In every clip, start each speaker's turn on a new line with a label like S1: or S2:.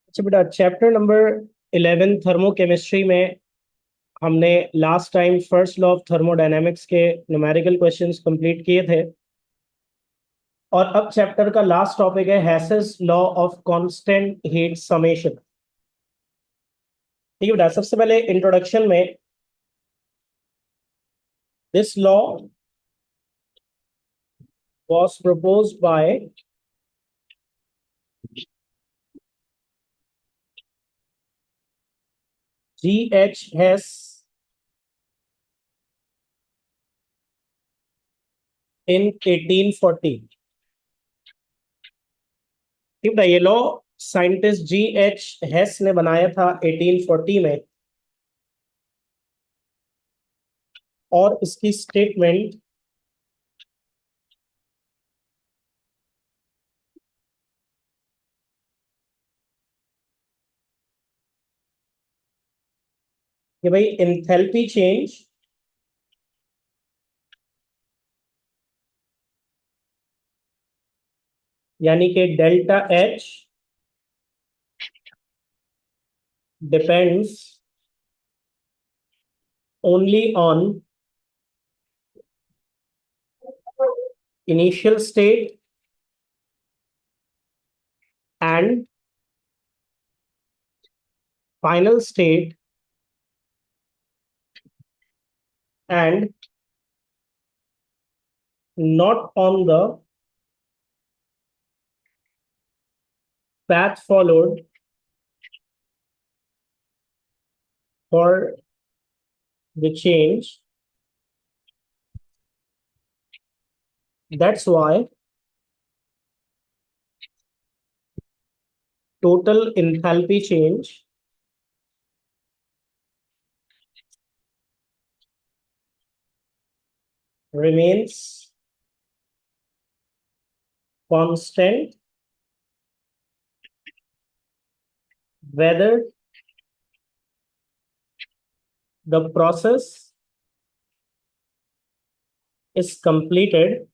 S1: अच्छा बेटा, chapter number 11 thermochemistry में हमने last time first law of thermodynamics के न्यूमेरिकल क्वेश्चंस कंप्लीट किए थे। और अब चैप्टर का लास्ट टॉपिक है हैसेस law of constant heat summation. ठीक है बेटा, सबसे पहले इंट्रोडक्शन में this law was proposed by G.H. Hess in 1840। ठीक है, ये लॉ साइंटिस्ट G.H. हेस ने बनाया था 1840 में। और इसकी स्टेटमेंट कि भाई एंथैल्पी चेंज यानी कि delta H depends only on initial state and final state and not on the path followed for the change. That's why total enthalpy change remains constant whether the process is completed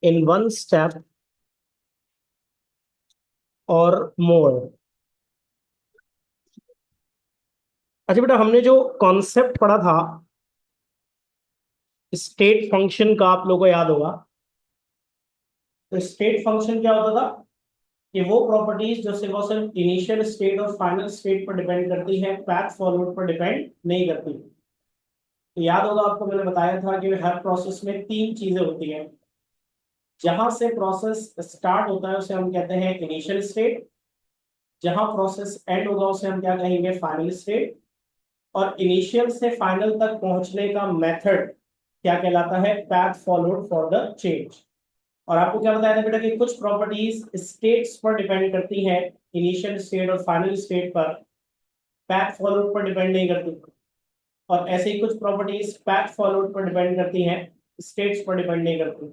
S1: in one step or more। अच्छा बेटा, हमने जो concept पढ़ा था state function का, आप लोगों को याद होगा। तो स्टेट फंक्शन क्या होता था कि वो प्रॉपर्टीज जो सिर्फ और सिर्फ इनिशियल स्टेट और फाइनल स्टेट पर डिपेंड करती है, पैथ फॉरवर्ड पर डिपेंड नहीं करती। तो याद होगा आपको, मैंने बताया था कि हर प्रोसेस में तीन चीजें होती हैं। जहां से प्रोसेस स्टार्ट होता है उसे हम कहते हैं इनिशियल स्टेट, जहां प्रोसेस एंड होगा उसे हम क्या कहेंगे, फाइनल स्टेट। और इनिशियल से फाइनल तक पहुंचने का मेथड क्या कहलाता है, path followed for the change. और आपको क्या बताया था बेटा कि कुछ प्रॉपर्टीज स्टेट्स पर डिपेंड करती हैं, इनिशियल स्टेट और फाइनल स्टेट पर, पैथ फॉलोड पर डिपेंड नहीं करती। और ऐसे ही कुछ प्रॉपर्टीज पैथ फॉलोड पर डिपेंड करती हैं, स्टेट्स पर डिपेंड नहीं करती।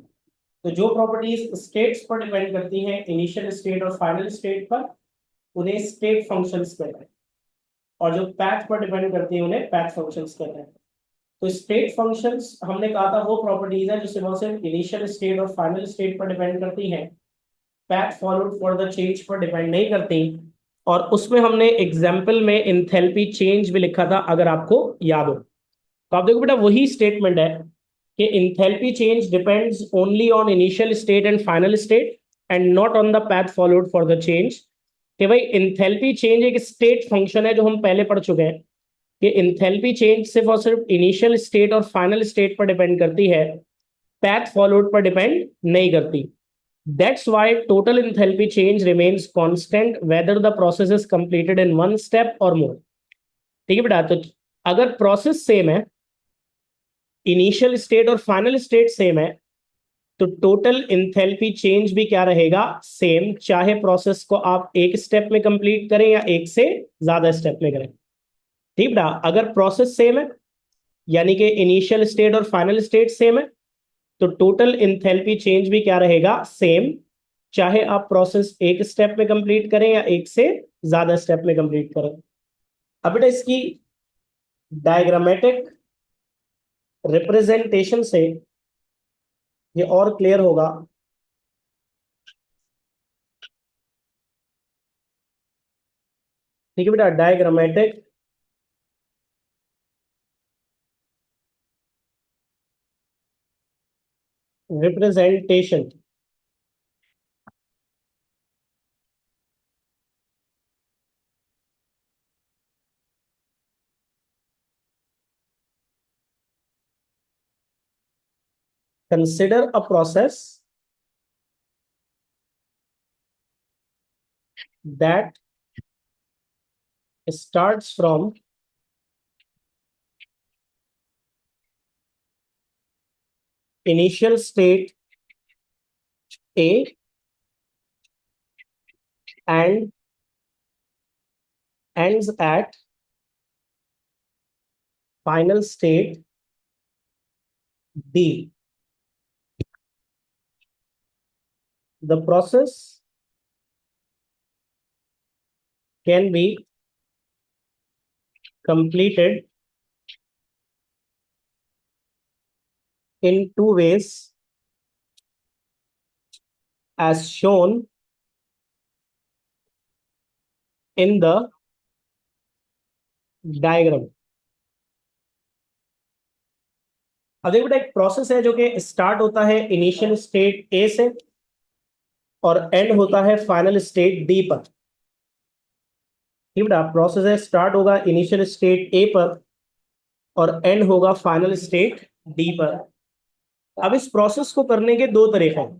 S1: तो जो प्रॉपर्टीज स्टेट्स पर डिपेंड करती हैं, इनिशियल स्टेट और फाइनल स्टेट पर, उन्हें स्टेट फंक्शंस कहते हैं। और जो पैथ पर डिपेंड करती है उन्हें पैथ फंक्शंस कहते हैं। तो स्टेट फंक्शंस हमने कहा था वो प्रॉपर्टीज है जो सिर्फ इनिशियल स्टेट और फाइनल स्टेट पर डिपेंड करती हैं, path followed for the change पर डिपेंड नहीं करती। और उसमें हमने एग्जाम्पल में इंथैल्पी चेंज भी लिखा था, अगर आपको याद हो। तो आप देखो बेटा, वही स्टेटमेंट है कि enthalpy change depends only on initial state and final state and not on the path followed for the change. कि भाई इंथैल्पी चेंज एक स्टेट फंक्शन है जो हम पहले पढ़ चुके हैं कि इंथैल्पी चेंज सिर्फ और सिर्फ इनिशियल स्टेट और फाइनल स्टेट पर डिपेंड करती है, पैथ फॉलोड पर डिपेंड नहीं करती। That's why total enthalpy change remains constant whether the process is completed in one step or more। ठीक है बेटा, तो अगर प्रोसेस सेम है, इनिशियल स्टेट और फाइनल स्टेट सेम है, तो टोटल इंथैल्पी चेंज भी क्या रहेगा, सेम, चाहे प्रोसेस को आप एक स्टेप में कंप्लीट करें या एक से ज्यादा स्टेप में करें। ठीक बेटा, अगर प्रोसेस सेम है यानी कि इनिशियल स्टेट और फाइनल स्टेट सेम है, तो टोटल इंथैल्पी चेंज भी क्या रहेगा, सेम, चाहे आप प्रोसेस एक स्टेप में कंप्लीट करें या एक से ज्यादा स्टेप में कंप्लीट करें। अब बेटा, इसकी डायग्रामेटिक रिप्रेजेंटेशन से ये और क्लियर होगा ठीक है बेटा, diagrammatic representation. Consider a process that starts from initial state A and ends at final state D. The process can be completed in two ways as shown in the diagram. अब देखो बेटा, एक process है जो कि start होता है initial state A से और एंड होता है फाइनल स्टेट डी पर। ठीक बेटा, प्रोसेस है स्टार्ट होगा इनिशियल स्टेट ए पर और एंड होगा फाइनल स्टेट डी पर। अब इस प्रोसेस को करने के दो तरीके हैं।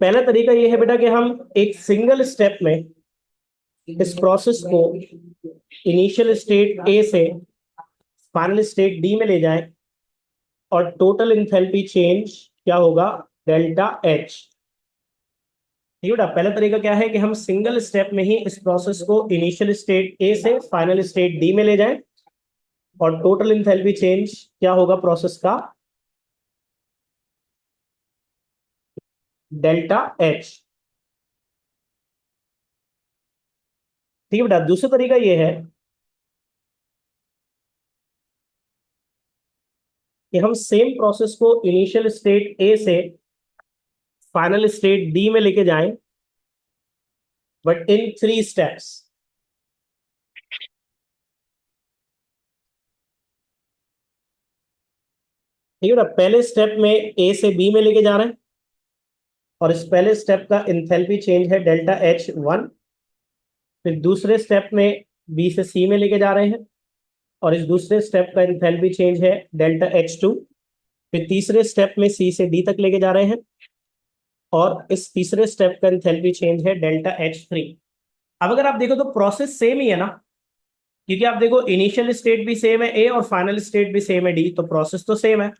S1: पहला तरीका यह है बेटा कि हम एक सिंगल स्टेप में इस प्रोसेस को इनिशियल स्टेट ए से फाइनल स्टेट डी में ले जाएं और टोटल इंथैल्पी चेंज क्या होगा, डेल्टा एच। ठीक है, पहला तरीका क्या है कि हम सिंगल स्टेप में ही इस प्रोसेस को इनिशियल स्टेट ए से फाइनल स्टेट डी में ले जाएं और टोटल इंथैल्पी चेंज क्या होगा प्रोसेस का, डेल्टा एच। ठीक है बेटा, दूसरा तरीका यह है कि हम सेम प्रोसेस को इनिशियल स्टेट ए से फाइनल स्टेट डी में लेके जाएं बट इन थ्री स्टेप्स। ठीक है ना, पहले स्टेप में ए से बी में लेके जा रहे हैं और इस पहले स्टेप का इंथैल्पी चेंज है डेल्टा एच वन। फिर दूसरे स्टेप में बी से सी में लेके जा रहे हैं और इस दूसरे स्टेप का इंथैल्पी चेंज है डेल्टा एच टू। फिर तीसरे स्टेप में सी से डी तक लेके जा रहे हैं और इस तीसरे स्टेप का इंथैल्पी चेंज है डेल्टा एच थ्री। अब अगर आप देखो तो प्रोसेस सेम ही है ना, क्योंकि आप देखो इनिशियल स्टेट भी सेम है ए और फाइनल स्टेट भी सेम है डी, तो प्रोसेस तो सेम है।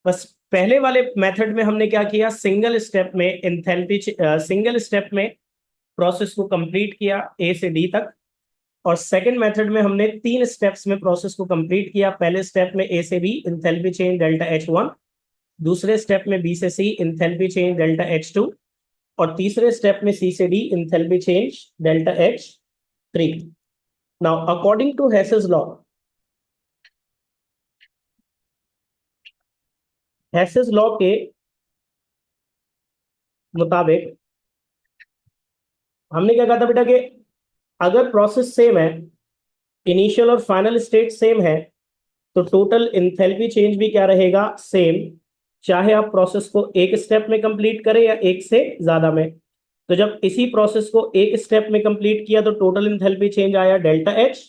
S1: बस पहले वाले मेथड में हमने क्या किया, सिंगल स्टेप में सिंगल स्टेप में प्रोसेस को कंप्लीट किया ए से डी तक। और सेकंड मेथड में हमने तीन स्टेप्स में प्रोसेस को कंप्लीट किया। पहले स्टेप में ए से B enthalpy change delta H one, दूसरे स्टेप में बी से C enthalpy change delta H two और तीसरे स्टेप में सी से D enthalpy change delta H three. Now according to Hess's law, Hess's law के मुताबिक हमने क्या कहा था बेटा कि अगर प्रोसेस सेम है, इनिशियल और फाइनल स्टेट सेम है, तो टोटल इंथैल्पी चेंज भी क्या रहेगा, सेम, चाहे आप प्रोसेस को एक स्टेप में कंप्लीट करें या एक से ज्यादा में। तो जब इसी प्रोसेस को एक स्टेप में कंप्लीट किया तो टोटल इंथैल्पी चेंज आया डेल्टा एच,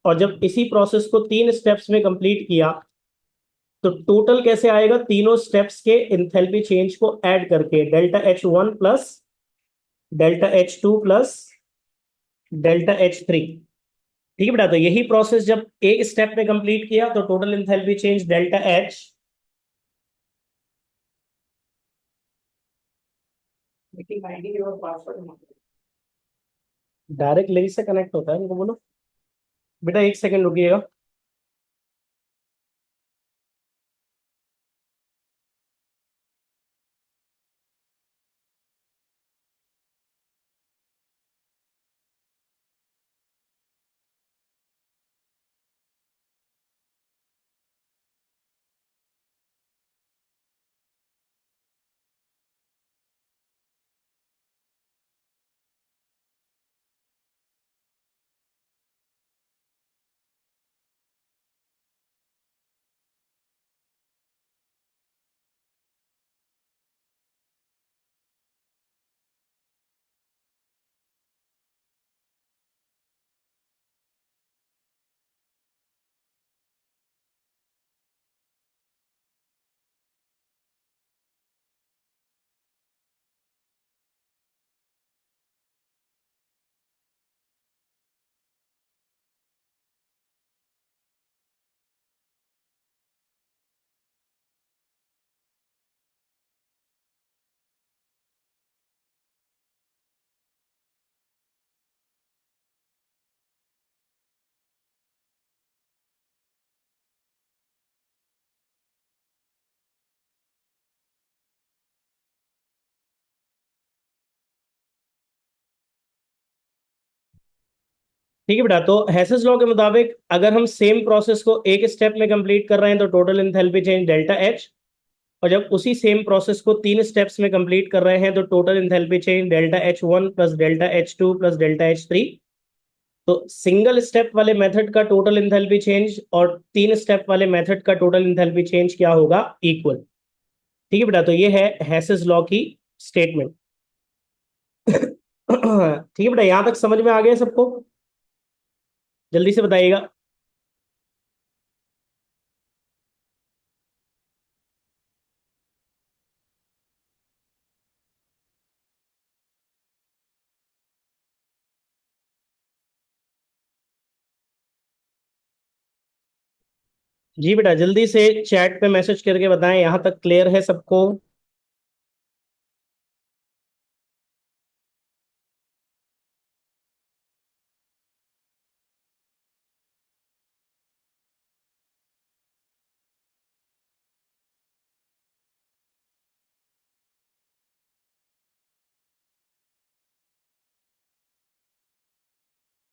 S1: और जब इसी प्रोसेस को तीन स्टेप्स में कंप्लीट किया तो टोटल कैसे आएगा, तीनों स्टेप्स के इंथैल्पी चेंज को ऐड करके delta H one plus delta H two plus delta H three. ठीक है बेटा, तो यही प्रोसेस जब एक स्टेप में कंप्लीट किया तो total enthalpy change delta H. Direct link से कनेक्ट होता है, इनको बोलो बेटा 1 सेकंड रुकिएगा। ठीक है बेटा, तो हेसेस लॉ के मुताबिक अगर हम सेम प्रोसेस को एक स्टेप में कंप्लीट कर रहे हैं तो total enthalpy change delta H, और जब उसी सेम प्रोसेस को 3 स्टेप्स में कंप्लीट कर रहे हैं तो total enthalpy change delta H one plus delta H two plus delta H three. तो सिंगल स्टेप वाले मेथड का टोटल एंथैल्पी चेंज और 3 स्टेप वाले मेथड का टोटल एंथैल्पी चेंज क्या होगा? इक्वल। ठीक है बेटा, तो ये है हेसेस लॉ की स्टेटमेंट। ठीक है बेटा, यहां तक समझ में आ गया सबको? जल्दी से बताइएगा। जी बेटा, जल्दी से चैट पे मैसेज करके बताएं यहां तक क्लियर है सबको।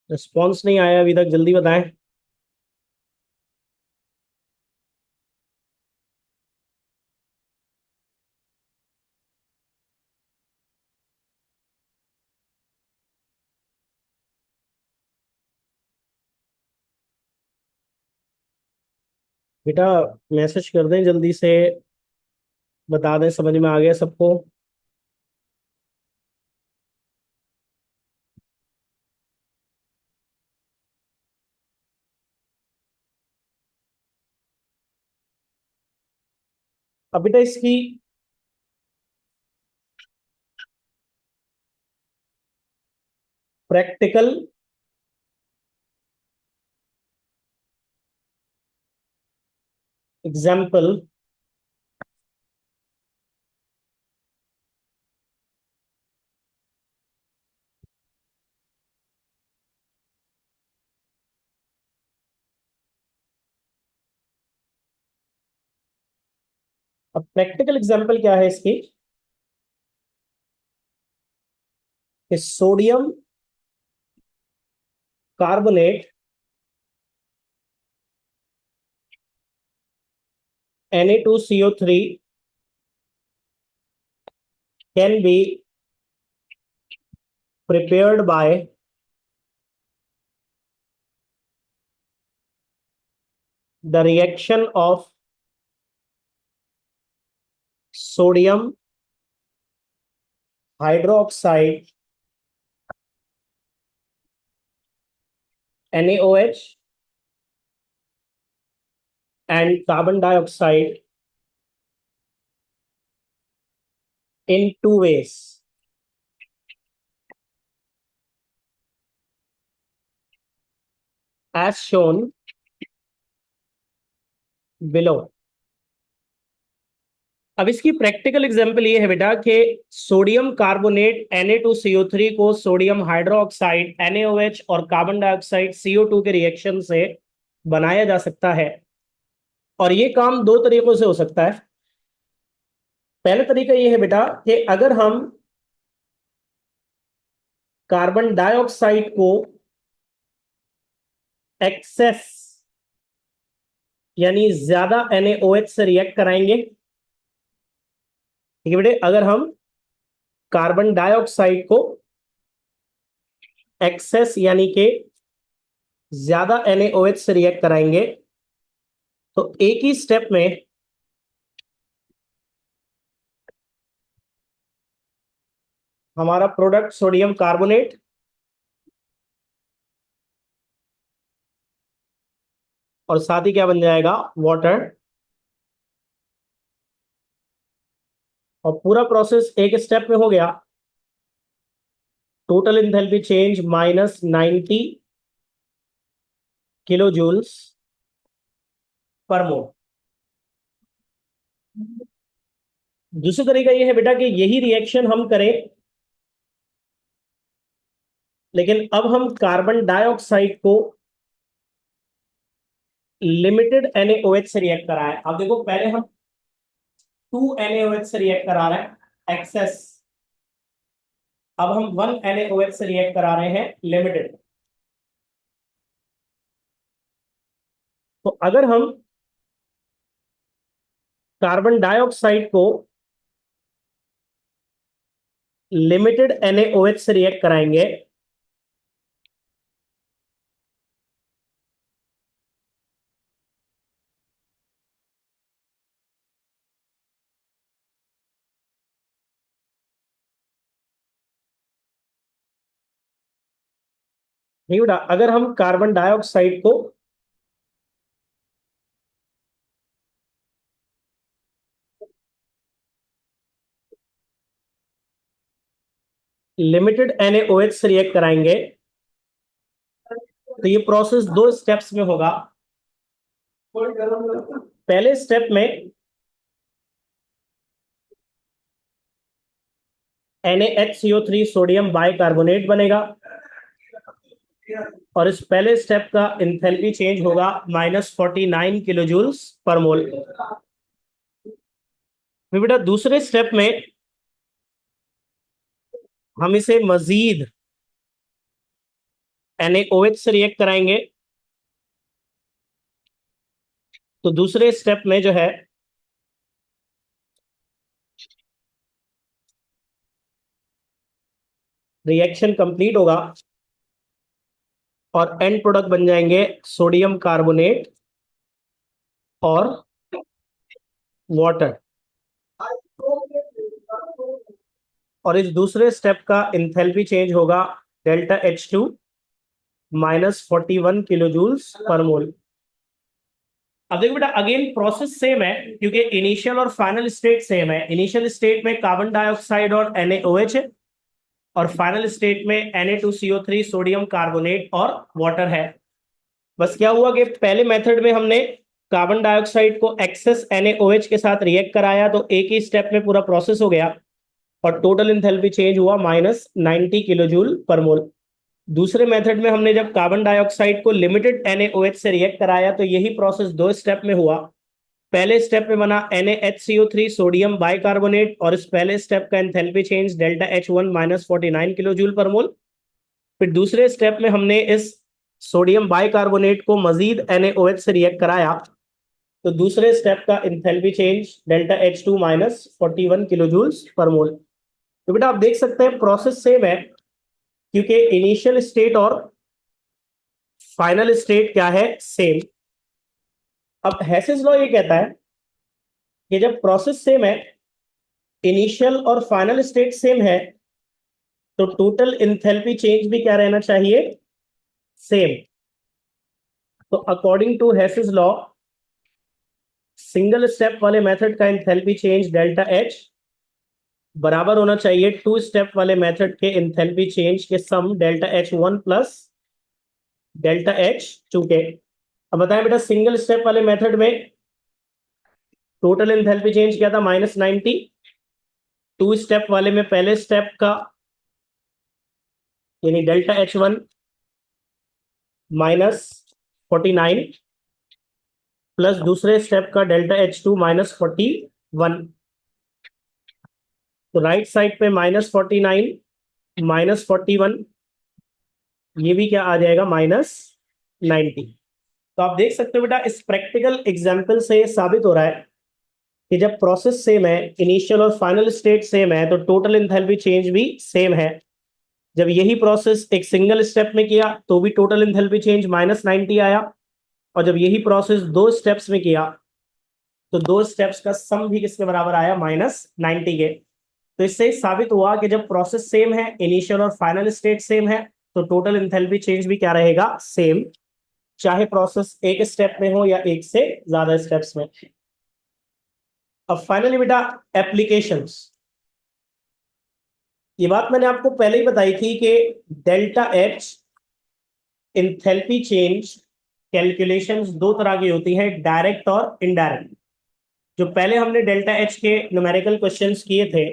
S1: रिस्पॉन्स नहीं आया अभी तक, जल्दी बताएं। बेटा मैसेज कर दें जल्दी से, बता दें समझ में आ गया सबको। अब बेटा इसकी प्रैक्टिकल एग्जाम्पल अब प्रैक्टिकल एग्जाम्पल क्या है इसकी? कि sodium carbonate Na2CO3 can be prepared by the reaction of sodium hydroxide NaOH and carbon dioxide in two ways, as shown below। अब इसकी प्रैक्टिकल एग्जांपल ये है बेटा कि सोडियम कार्बोनेट Na2CO3 को सोडियम हाइड्रोक्साइड NaOH और कार्बन डाइऑक्साइड CO2 के reaction से बनाया जा सकता है। और ये काम दो तरीकों से हो सकता है। पहला तरीका ये है बेटा कि अगर हम कार्बन डाइऑक्साइड को एक्सेस यानी ज्यादा NaOH से रिएक्ट कराएंगे। ठीक है बेटे, अगर हम कार्बन डाइऑक्साइड को एक्सेस यानी कि ज्यादा NaOH से रिएक्ट कराएंगे तो एक ही स्टेप में हमारा प्रोडक्ट सोडियम कार्बोनेट और साथ ही क्या बन जाएगा? वाटर। और पूरा प्रोसेस एक स्टेप में हो गया। Total enthalpy change -90 kilo joules per mole. दूसरा तरीका यह है बेटा कि यही रिएक्शन हम करें, लेकिन अब हम कार्बन डाइऑक्साइड को लिमिटेड NaOH से रिएक्ट करा है। अब देखो, पहले हम 2 NaOH से रिएक्ट करा रहे हैं एक्सेस, अब हम 1 NaOH से रिएक्ट करा रहे हैं लिमिटेड। तो अगर हम कार्बन डाइऑक्साइड को लिमिटेड NaOH से रिएक्ट कराएंगे नहीं बेटा, अगर हम कार्बन डाइऑक्साइड को लिमिटेड NaOH से रिएक्ट कराएंगे तो ये प्रोसेस दो स्टेप्स में होगा। पहले स्टेप में NaHCO3 सोडियम बाइकार्बोनेट बनेगा और इस पहले स्टेप का इंथैल्पी चेंज होगा -49 किलो जूल्स पर मोल। फिर बेटा दूसरे स्टेप में हम इसे मजीद NaOH से रिएक्ट कराएंगे तो दूसरे स्टेप में जो है रिएक्शन कंप्लीट होगा और एंड प्रोडक्ट बन जाएंगे सोडियम कार्बोनेट और वाटर। और इस दूसरे स्टेप का इंथैल्पी चेंज होगा ΔH2 -41 kilo joules per mole. अब देखो बेटा अगेन प्रोसेस सेम है क्योंकि इनिशियल और फाइनल स्टेट सेम है। इनिशियल स्टेट में कार्बन डाइऑक्साइड और NaOH है और फाइनल स्टेट में Na2CO3 सोडियम कार्बोनेट और वाटर है। बस क्या हुआ कि पहले मेथड में हमने कार्बन डाइऑक्साइड को एक्सेस NaOH के साथ रिएक्ट कराया तो एक ही स्टेप में पूरा प्रोसेस हो गया और टोटल इंथैल्पी चेंज हुआ -90 किलो जूल पर मोल। दूसरे मेथड में हमने जब कार्बन डाइऑक्साइड को लिमिटेड NaOH से रिएक्ट कराया तो यही प्रोसेस दो स्टेप में हुआ। पहले स्टेप में बना NaHCO3 सोडियम बाइकार्बोनेट और इस पहले स्टेप का enthalpy change ΔH1 -49 kilo joule per मोल। फिर दूसरे स्टेप में हमने इस सोडियम बाइकार्बोनेट को मजीद NaOH से रिएक्ट कराया तो दूसरे स्टेप का enthalpy change ΔH2 -41 kilo joules per मोल। तो बेटा आप देख सकते हैं प्रोसेस सेम है क्योंकि इनिशियल स्टेट और फाइनल स्टेट क्या है, सेम। अब हेसिस लॉ ये कहता है कि जब प्रोसेस सेम है, इनिशियल और फाइनल स्टेट सेम है, तो टोटल इंथैल्पी चेंज भी क्या रहना चाहिए, सेम। तो according to Hess's law single step वाले मेथड का इंथैल्पी चेंज ΔH बराबर होना चाहिए टू स्टेप वाले मेथड के इंथैल्पी चेंज के सम ΔH1 प्लस ΔH2 के। अब बताएं बेटा सिंगल स्टेप वाले मेथड में टोटल एंथैल्पी चेंज क्या था, -90। टू स्टेप वाले में पहले स्टेप का यानी ΔH1 -49 प्लस दूसरे स्टेप का ΔH2 -41। तो राइट साइड पे -49 -41 ये भी क्या आ जाएगा, -90। तो आप देख सकते हो बेटा इस प्रैक्टिकल एग्जाम्पल से साबित हो रहा है कि जब प्रोसेस सेम है, इनिशियल और फाइनल स्टेट सेम है, तो टोटल एंथैल्पी चेंज भी सेम है। जब यही प्रोसेस एक सिंगल स्टेप में किया तो भी टोटल एंथैल्पी चेंज -90 आया और जब यही प्रोसेस दो स्टेप्स में किया तो दो स्टेप्स का सम भी किसके बराबर आया, -90 के। तो इससे साबित हुआ कि जब प्रोसेस सेम है, इनिशियल और फाइनल स्टेट सेम है, तो टोटल एंथैल्पी चेंज भी क्या रहेगा, सेम, चाहे प्रोसेस एक स्टेप में हो या एक से ज्यादा स्टेप्स में। अब फाइनली बेटा एप्लीकेशंस। ये बात मैंने आपको पहले ही बताई थी कि ΔH इंथैल्पी चेंज कैलकुलेशंस दो तरह की होती है, डायरेक्ट और इनडायरेक्ट। जो पहले हमने ΔH के न्यूमेरिकल क्वेश्चंस किए थे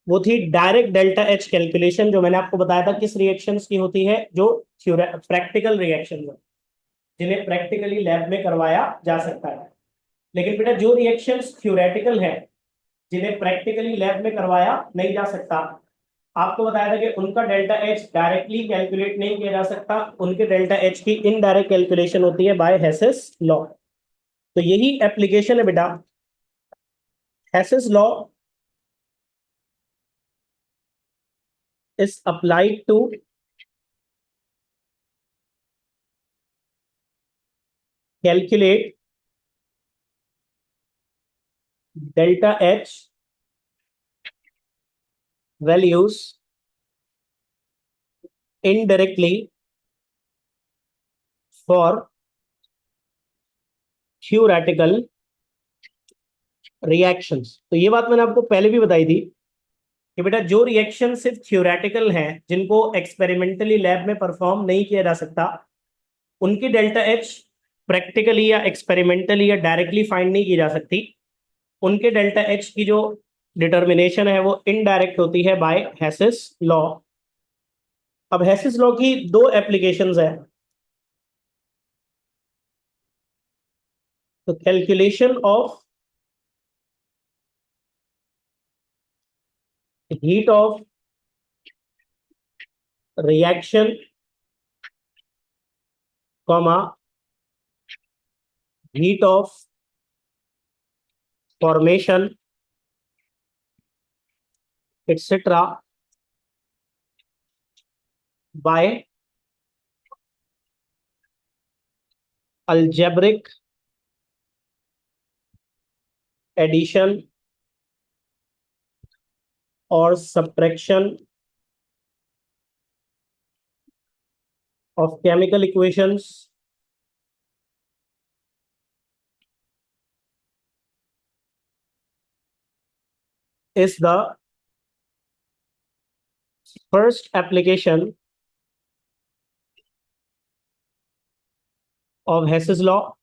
S1: वो थी डायरेक्ट ΔH कैलकुलेशन, जो मैंने आपको बताया था किस रिएक्शंस की होती है, जो प्रैक्टिकल रिएक्शन है जिन्हें प्रैक्टिकली लैब में करवाया जा सकता है। लेकिन बेटा जो रिएक्शंस थ्योरेटिकल है जिन्हें प्रैक्टिकली लैब में करवाया नहीं जा सकता, आपको बताया था कि उनका डेल्टा एच डायरेक्टली कैलकुलेट नहीं किया जा सकता, उनके डेल्टा एच की इनडायरेक्ट कैलकुलेशन होती है बाय हेसेस लॉ। तो यही एप्लीकेशन है बेटा Hess's law is applied to calculate delta H values indirectly for theoretical reactions. तो ये बात मैंने आपको पहले भी बताई थी कि बेटा जो रिएक्शन सिर्फ थ्योरेटिकल हैं, जिनको एक्सपेरिमेंटली लैब में परफॉर्म नहीं किया जा सकता, उनकी डेल्टा एच प्रैक्टिकली या एक्सपेरिमेंटली या डायरेक्टली फाइंड नहीं की जा सकती। उनके डेल्टा एच की जो डिटर्मिनेशन है वो इनडायरेक्ट होती है बाय हेसिस लॉ। अब हेसिस लॉ की दो एप्लीकेशंस है। तो calculation of heat of reaction comma heat of formation etcetera by algebraic addition और subtraction of chemical equations is the first application of Hess's law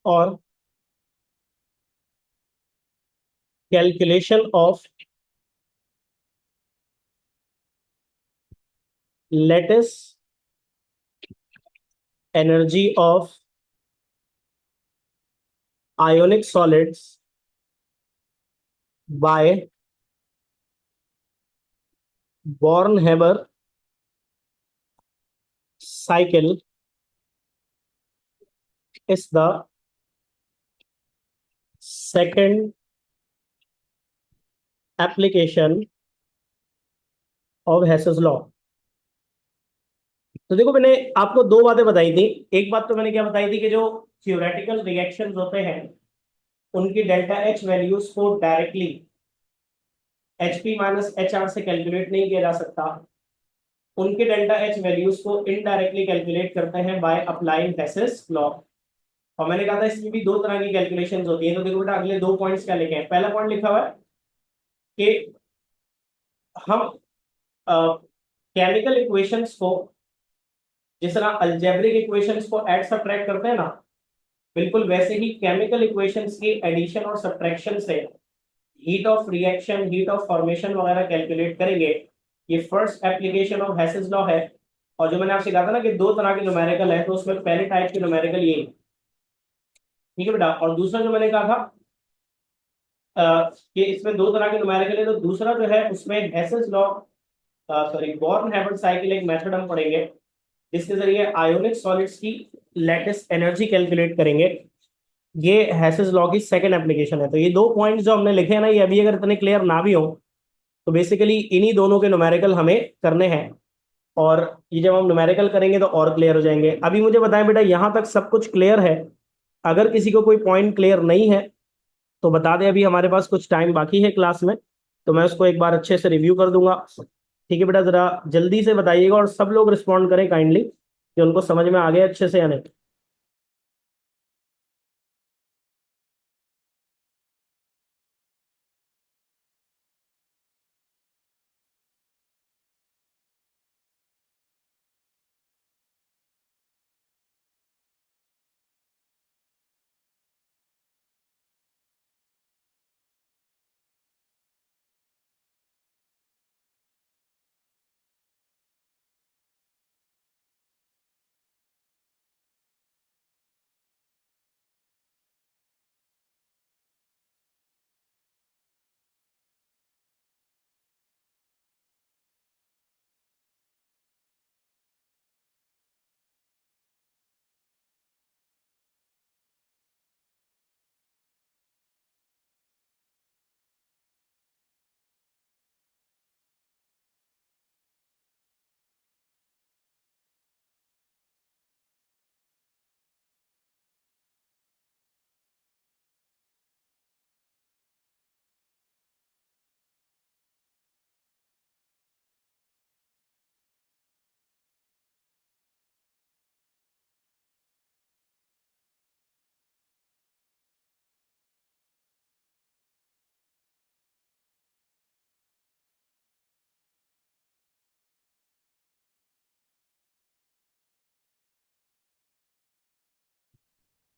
S1: or calculation of lattice energy of ionic solids by Born-Haber cycle is the second application of Hess's law। तो देखो मैंने आपको दो बातें बताई थी। एक बात तो मैंने क्या बताई थी कि जो थ्योरेटिकल रिएक्शंस होते हैं उनकी डेल्टा एच वैल्यूज को directly H P minus H R से कैलकुलेट नहीं किया जा सकता, उनके डेल्टा एच वैल्यूज को इनडायरेक्टली कैलकुलेट करते हैं बाय अप्लाइंग हेसेस लॉ। और मैंने कहा था इसमें भी दो तरह की कैलकुलेशंस होती है। तो देखो बेटा अगले दो पॉइंट्स क्या लिखे हैं। पहला पॉइंट लिखा हुआ है कि हम केमिकल इक्वेशंस को जिस तरह अलजेब्रिक इक्वेशंस को ऐड सब्ट्रैक्ट करते हैं ना, बिल्कुल वैसे ही केमिकल इक्वेशंस की एडिशन और सब्ट्रैक्शन से heat of reaction, heat of formation वगैरह कैलकुलेट करेंगे। ये first application of Hess's law है। और जो मैंने आपसे कहा था ना कि दो तरह के न्यूमेरिकल है, तो उसमें पहले टाइप के न्यूमेरिकल ये, ठीक है बेटा। और दूसरा जो मैंने कहा था कि इसमें दो तरह के न्यूमेरिकल है, तो दूसरा जो है उसमें Hess's law sorry born Herbert cycle एक मेथड हम पढ़ेंगे जिसके जरिए आयोनिक सॉलिड्स की लेटेस्ट एनर्जी कैलकुलेट करेंगे। ये हेसेस लॉ की सेकंड एप्लीकेशन है। तो ये दो पॉइंट्स जो हमने लिखे हैं ना, ये अभी अगर इतने क्लियर ना भी हो तो बेसिकली इन्हीं दोनों के न्यूमेरिकल हमें करने हैं। और ये जब हम न्यूमेरिकल करेंगे तो और क्लियर हो जाएंगे। अभी मुझे बताएं बेटा यहाँ तक सब कुछ क्लियर है? अगर किसी को कोई पॉइंट क्लियर नहीं है तो बता दें, अभी हमारे पास कुछ टाइम बाकी है क्लास में, तो मैं उसको एक बार अच्छे से रिव्यू कर दूंगा। ठीक है बेटा, जरा जल्दी से बताइएगा और सब लोग रिस्पॉन्ड करें काइंडली कि उनको समझ में आ गया अच्छे से या नहीं।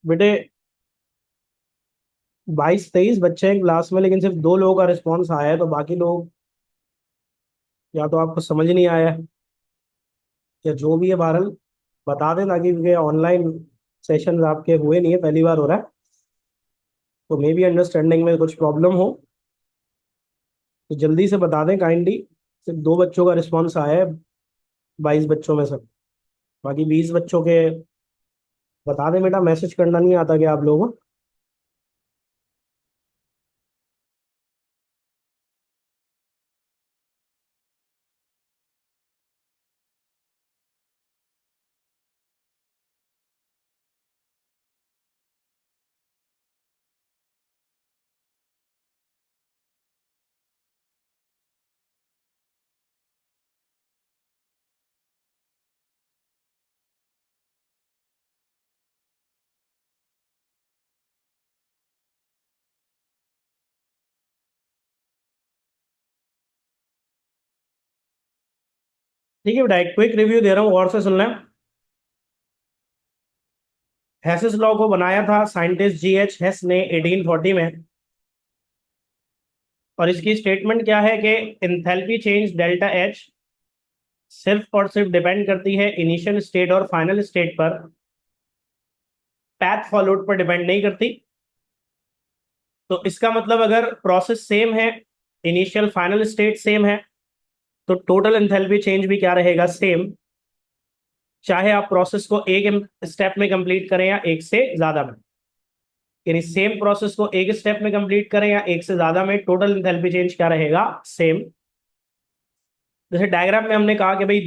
S1: बेटे 22-23 बच्चे हैं क्लास में, लेकिन सिर्फ 2 लोगों का रिस्पॉन्स आया है, तो बाकी लोग या तो आपको समझ नहीं आया है, या जो भी है बहरहाल बता दें, ताकि ऑनलाइन सेशन आपके हुए नहीं है, पहली बार हो रहा है, तो मे बी अंडरस्टैंडिंग में कुछ प्रॉब्लम हो, तो जल्दी से बता दें काइंडली। सिर्फ 2 बच्चों का रिस्पॉन्स आया है 22 बच्चों में से, बाकी 20 बच्चों के बता दें। बेटा मैसेज करना नहीं आता क्या आप लोगों को? ठीक है बेटा, एक क्विक रिव्यू दे रहा हूँ, गौर से सुनना है। हेसिस लॉ को बनाया था साइंटिस्ट G.H. हेस ने 1840 में, और इसकी स्टेटमेंट क्या है कि इंथैल्पी चेंज डेल्टा एच सिर्फ और सिर्फ डिपेंड करती है इनिशियल स्टेट और फाइनल स्टेट पर, पैथ फॉलोड पर डिपेंड नहीं करती। तो इसका मतलब अगर प्रोसेस सेम है, इनिशियल फाइनल स्टेट सेम है, तो टोटल एंथैल्पी चेंज भी क्या रहेगा? सेम। चाहे आप प्रोसेस को एक स्टेप में कंप्लीट करें या एक से ज्यादा में, यानी सेम प्रोसेस को एक स्टेप में कंप्लीट करें या एक से ज्यादा में, टोटल एंथैल्पी चेंज क्या रहेगा? सेम। जैसे डायग्राम में हमने कहा कि भाई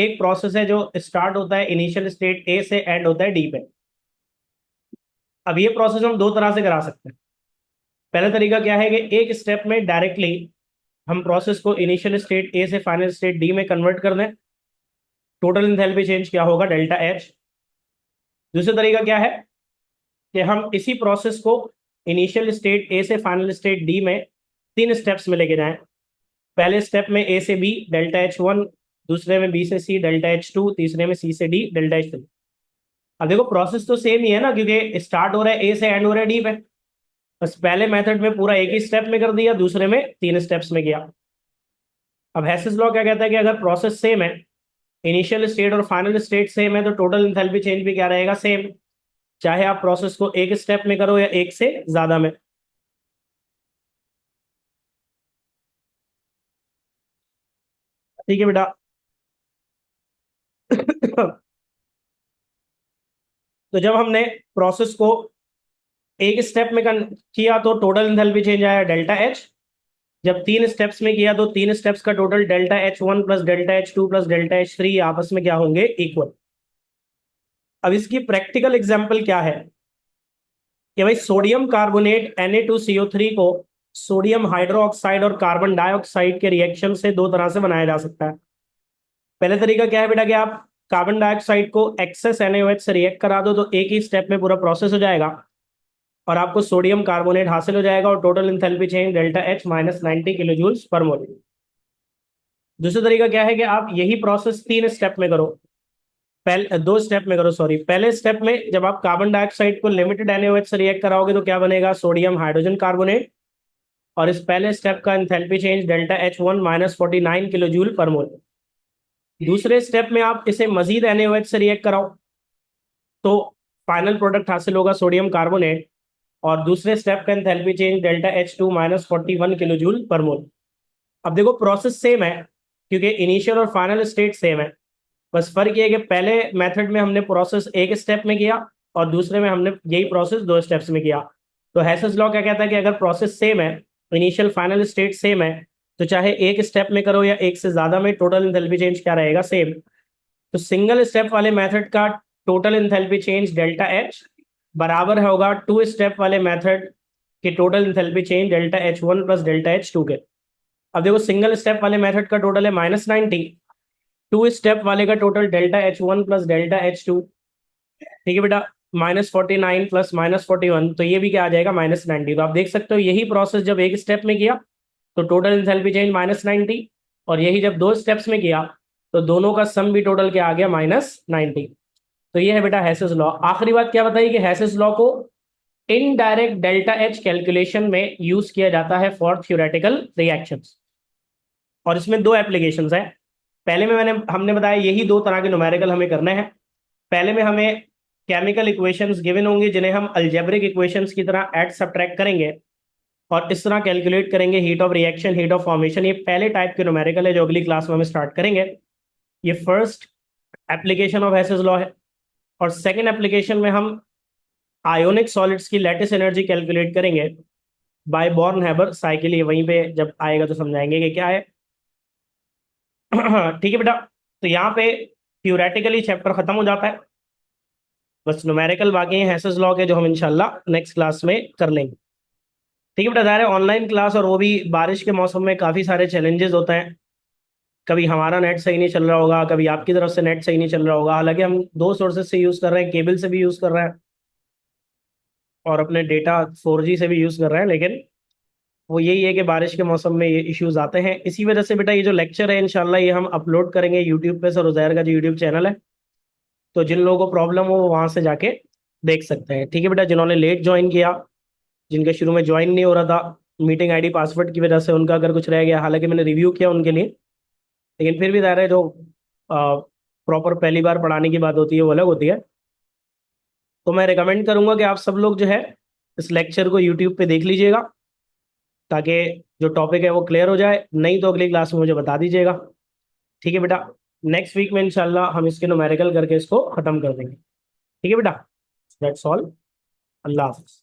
S1: एक प्रोसेस है जो स्टार्ट होता है इनिशियल स्टेट ए से, एंड होता है डी पे। अब ये प्रोसेस हम 2 तरह से करा सकते हैं। पहला तरीका क्या है कि एक स्टेप में डायरेक्टली हम प्रोसेस को इनिशियल स्टेट ए से फाइनल स्टेट डी में कन्वर्ट कर दें, टोटल एंथैल्पी चेंज क्या होगा? Delta H. दूसरा तरीका क्या है कि हम इसी प्रोसेस को इनिशियल स्टेट ए से फाइनल स्टेट डी में 3 स्टेप्स में लेके जाएं। पहले स्टेप में ए से बी डेल्टा H1, दूसरे में बी से सी डेल्टा H2, तीसरे में सी से डी डेल्टा H3। अब देखो प्रोसेस तो सेम ही है ना, क्योंकि स्टार्ट हो रहा है ए से, एंड हो रहा है डी पे। बस पहले मेथड में पूरा एक ही स्टेप में कर दिया, दूसरे में 3 स्टेप्स में किया। अब हेसिस लॉ क्या कहता है कि अगर प्रोसेस सेम है, इनिशियल स्टेट और फाइनल स्टेट सेम है, तो टोटल एंथैल्पी चेंज भी क्या रहेगा? सेम। चाहे आप प्रोसेस को एक स्टेप में करो या एक से ज्यादा में। ठीक है बेटा। तो जब हमने प्रोसेस को एक स्टेप में किया तो टोटल एंथैल्पी चेंज आया डेल्टा एच। जब 3 स्टेप्स में किया तो 3 स्टेप्स का total delta H1 plus delta H2 plus delta H3 आपस में क्या होंगे? इक्वल। अब इसकी प्रैक्टिकल एग्जांपल क्या है कि भाई सोडियम कार्बोनेट Na2CO3 को सोडियम हाइड्रोक्साइड और कार्बन डाइऑक्साइड के रिएक्शन से 2 तरह से बनाया जा सकता है। पहले तरीका क्या है बेटा कि आप कार्बन डाइऑक्साइड को एक्सेस NaOH से रिएक्ट करा दो, तो एक ही स्टेप में पूरा प्रोसेस हो जाएगा और आपको सोडियम कार्बोनेट हासिल हो जाएगा, और total enthalpy change delta H minus 90 kilo joules per mole. दूसरा तरीका क्या है कि आप यही प्रोसेस 3 स्टेप में करो। पहले 2 स्टेप में करो, सॉरी। पहले स्टेप में जब आप कार्बन डाइऑक्साइड को लिमिटेड NaOH से रिएक्ट कराओगे तो क्या बनेगा? Sodium hydrogen carbonate. और इस पहले स्टेप का enthalpy change delta H1 minus 49 kilo joule per mole. दूसरे स्टेप में आप इसे मजीद NaOH से रिएक्ट कराओ तो फाइनल प्रोडक्ट हासिल होगा सोडियम कार्बोनेट, और दूसरे स्टेप का enthalpy change delta H2 minus 41 kilo joule per mole. अब देखो प्रोसेस सेम है, क्योंकि इनिशियल और फाइनल स्टेट सेम है। बस फर्क ये है कि पहले मेथड में हमने प्रोसेस एक स्टेप में किया और दूसरे में हमने यही प्रोसेस 2 स्टेप्स में किया। तो हेसेस लॉ क्या कहता है कि अगर प्रोसेस सेम है, इनिशियल फाइनल स्टेट सेम है, तो चाहे एक स्टेप में करो या एक से ज्यादा में, टोटल एंथैल्पी चेंज क्या रहेगा? सेम। तो सिंगल स्टेप वाले मेथड का total enthalpy change delta H बराबर होगा 2 स्टेप वाले मेथड के total enthalpy change delta H1 plus delta H2 के। अब देखो सिंगल स्टेप वाले मेथड का टोटल है -90, 2 स्टेप वाले का total delta H1 plus delta H2। ठीक है बेटा, -49 प्लस -41, तो ये भी क्या आ जाएगा? -90। तो आप देख सकते हो यही प्रोसेस जब एक स्टेप में किया तो टोटल एंथैल्पी चेंज -90, और यही जब 2 स्टेप्स में किया तो दोनों का सम भी टोटल क्या आ गया? -90। तो ये है बेटा हेसेस लॉ। आखिरी बात क्या बताइए कि हेसेस लॉ को इनडायरेक्ट डेल्टा एच कैलकुलेशन में यूज किया जाता है फॉर थ्योरेटिकल रिएक्शंस, और इसमें दो एप्लीकेशंस हैं। पहले में हमने बताया यही दो तरह के न्यूमेरिकल हमें करने हैं। पहले में हमें केमिकल इक्वेशंस गिवन होंगी जिन्हें हम अलजेब्रिक इक्वेशंस की तरह ऐड सब्ट्रैक्ट करेंगे और इस तरह कैलकुलेट करेंगे heat of reaction, heat of formation. ये पहले टाइप के न्यूमेरिकल है जो अगली क्लास में हम स्टार्ट करेंगे। ये first application of Hess's law है। और सेकेंड एप्लीकेशन में हम आयोनिक सॉलिड्स की लैटिस एनर्जी कैलकुलेट करेंगे बाय बॉर्न हैबर साइकिल। ये वहीं पे जब आएगा तो समझाएंगे कि क्या है। ठीक है बेटा, तो यहाँ पे थ्योरेटिकली चैप्टर खत्म हो जाता है, बस न्यूमेरिकल बाकी हैं हेसेस लॉ के जो हम इंशाल्लाह नेक्स्ट क्लास में कर लेंगे। ठीक है बेटा, ज़ाहिर है ऑनलाइन क्लास और वो भी बारिश के मौसम में काफ़ी सारे चैलेंजेस होते हैं। कभी हमारा नेट सही नहीं चल रहा होगा, कभी आपकी तरफ से नेट सही नहीं चल रहा होगा। हालांकि हम दो सोर्सेज से यूज़ कर रहे हैं, केबल से भी यूज़ कर रहे हैं और अपने डेटा 4G से भी यूज़ कर रहे हैं, लेकिन वो यही है कि बारिश के मौसम में ये इश्यूज आते हैं। इसी वजह से बेटा ये जो लेक्चर है इंशाल्लाह ये हम अपलोड करेंगे यूट्यूब पे, सर उज़ैर का जो यूट्यूब चैनल है, तो जिन लोगों को प्रॉब्लम हो वो वहाँ से जाके देख सकते हैं। ठीक है बेटा, जिन्होंने लेट ज्वाइन किया, जिनके शुरू में ज्वाइन नहीं हो रहा था मीटिंग आईडी पासवर्ड की वजह से, उनका अगर कुछ रह गया, हालांकि मैंने रिव्यू किया उनके लिए, लेकिन फिर भी दायरा है जो प्रॉपर पहली बार पढ़ाने की बात होती है वो अलग होती है। तो मैं रिकमेंड करूंगा कि आप सब लोग जो है इस लेक्चर को यूट्यूब पे देख लीजिएगा ताकि जो टॉपिक है वो क्लियर हो जाए। नहीं तो अगली क्लास में मुझे बता दीजिएगा। ठीक है बेटा, नेक्स्ट वीक में इंशाल्लाह हम इसके न्यूमेरिकल करके इसको खत्म कर देंगे। ठीक है बेटा, दैट्स ऑल। अल्लाह हाफिज़।